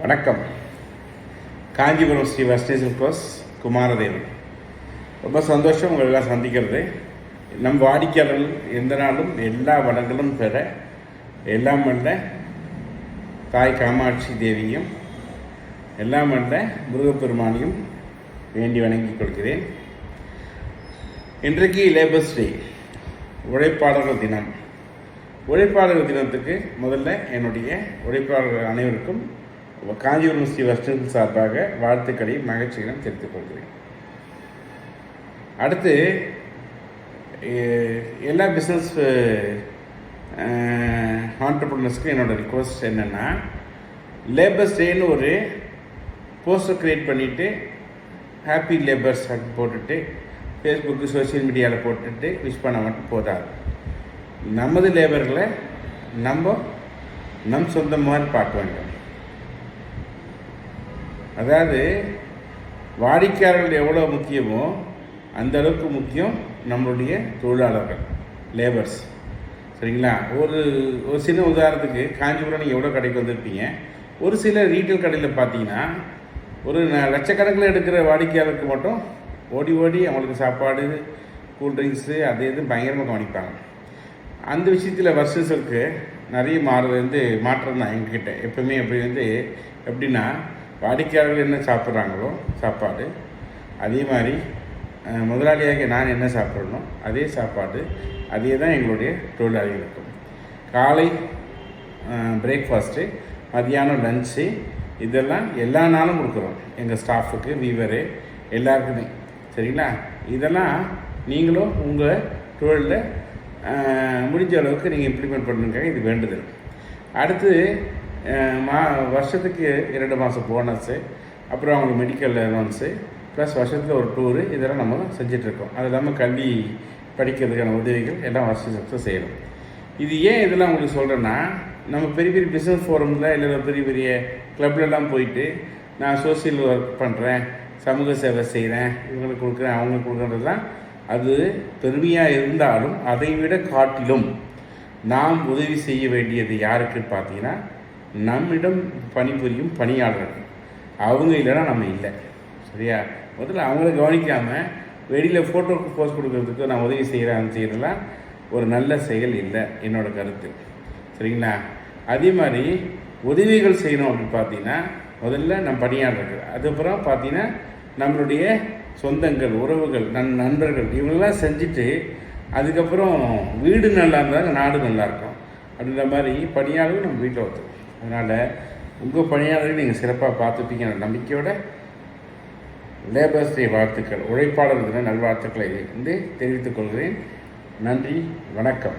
வணக்கம். காஞ்சிபுரம் ஸ்ரீ வஸ்டேசன் கோஸ் குமாரதேவன். ரொம்ப சந்தோஷம் உங்களெல்லாம் சந்திக்கிறது. நம் வாடிக்கையாளர்கள் எந்த நாளும் எல்லா வளங்களும் பெற எல்லாம் வல்ல தாய் காமாட்சி தேவியும் எல்லாம் வல்ல முருகப்பெருமானையும் வேண்டி வணங்கிக் கொள்கிறேன். இன்றைக்கு லேபர்ஸ் டே, உழைப்பாளர்கள் தினம். உழைப்பாளர்கள் தினத்துக்கு முதல்ல என்னுடைய உழைப்பாளர்கள் அனைவருக்கும் காஞ்சிபுரம் ஸ்ரீ வஸ்டேசன் சார்பாக வாழ்த்துக்களை மகிழ்ச்சிகளும் தெரிவித்துக் கொள்கிறேன். அடுத்து எல்லா பிஸ்னஸ் ஆண்டர்ப்ரனர்ஸ்க்கும் என்னோடய ரிக்வஸ்ட் என்னென்னா, லேபர்ஸ் டேன்னு ஒரு போஸ்டர் க்ரியேட் பண்ணிவிட்டு ஹாப்பி லேபர்ஸ் அப்படின்னு போட்டுட்டு ஃபேஸ்புக்கு சோஷியல் மீடியாவில் போட்டுட்டு விஷ் பண்ண மட்டும் போதாது. நமது லேபர்களை நம் சொந்த மாதிரி பார்க்க வேண்டும். அதாவது வாடிக்கையாளர்கள் எவ்வளோ முக்கியமோ அந்த அளவுக்கு முக்கியம் நம்மளுடைய தொழிலாளர்கள், லேபர்ஸ். சரிங்களா? ஒரு சின்ன உதாரணத்துக்கு காஞ்சிபுரம் நீங்கள் எவ்வளோ கடைக்கு வந்திருப்பீங்க. ஒரு சில ரீட்டைல் கடையில் பார்த்தீங்கன்னா ஒரு லட்சக்கணக்கில் எடுக்கிற வாடிக்கையாளருக்கு மட்டும் ஓடி அவங்களுக்கு சாப்பாடு, கூல்ட்ரிங்க்ஸு அது எதுவும் பயங்கரமாக கவனிப்பாங்க. அந்த விஷயத்தில் வர்ஷஸுக்கு நிறைய மாற்றம் தான் எங்ககிட்ட எப்பவுமே. எப்படின்னா வாடிக்கையாளர்கள் என்ன சாப்பிட்றாங்களோ சாப்பாடு, அதே மாதிரி முதலாளியாக நான் என்ன சாப்பிட்றனோ அதே சாப்பாடு, அதே தான் எங்களுடைய தொழிலாளிகளுக்கும். காலை பிரேக்ஃபாஸ்ட்டு, மதியானம் லன்ச்சு, இதெல்லாம் எல்லா நாளும் கொடுக்குறோம் எங்கள் ஸ்டாஃபுக்கு, வீவரு எல்லாருக்குமே. சரிங்களா? இதெல்லாம் நீங்களும் உங்கள் தொழிலில் முடிஞ்ச அளவுக்கு நீங்கள் இம்ப்ளிமெண்ட் பண்ணுங்க. இது வேண்டுதல். அடுத்து வருஷத்துக்கு 2 மாதம் போனஸு, அப்புறம் அவங்களுக்கு மெடிக்கல் அலவன்ஸு, ப்ளஸ் வருஷத்தில் ஒரு டூரு, இதெல்லாம் நம்ம செஞ்சிட்ருக்கோம். அது இல்லாமல் கல்வி படிக்கிறதுக்கான உதவிகள் எல்லாம் வருஷத்துக்கு செய்யணும். இது ஏன் இதெல்லாம் உங்களுக்கு சொல்கிறேன்னா, நம்ம பெரிய பெரிய பிஸ்னஸ் ஃபோரமில் இல்லை பெரிய பெரிய கிளப்லலாம் போயிட்டு நான் சோசியல் ஒர்க் பண்ணுறேன், சமூக சேவை செய்கிறேன், இவங்களுக்கு கொடுக்குறேன், அவங்களுக்கு கொடுக்குறதுலாம் அது பெருமையாக இருந்தாலும் அதை விட காட்டிலும் நாம் உதவி செய்ய வேண்டியது யாருக்குன்னு பார்த்தீங்கன்னா, நம்மிடம் பணிபுரியும் பணியாளர்கள். அவங்க இல்லைன்னா நம்ம இல்லை. சரியா? முதல்ல அவங்கள கவனிக்காமல் வெளியில் ஃபோட்டோக்கு போஸ்ட் கொடுக்கறதுக்கு நான் உதவி செய்கிறதெல்லாம் ஒரு நல்ல செயல் இல்லை, என்னோடய கருத்து. சரிங்களா? அதே மாதிரி உதவிகள் செய்யணும் அப்படின்னு பார்த்தீங்கன்னா முதல்ல நம் பணியாளர்கள், அதுக்கப்புறம் பார்த்தீங்கன்னா நம்மளுடைய சொந்தங்கள், உறவுகள், நண்பர்கள், இவங்கெல்லாம் செஞ்சுட்டு அதுக்கப்புறம் வீடு நல்லா இருந்தால் நாடு நல்லாயிருக்கும். அப்படின்ற மாதிரி பணியாளர்கள் நம்ம வீட்டில் ஒருத்தர். அதனால் உங்கள் பணியாளர்கள் நீங்கள் சிறப்பாக பார்த்துப்பீங்க நம்பிக்கையோட லேபர்ஸ் டே வாழ்த்துக்கள், உழைப்பாளர்கள் நல்வாழ்த்துக்களை தெரிவித்துக் கொள்கிறேன். நன்றி, வணக்கம்.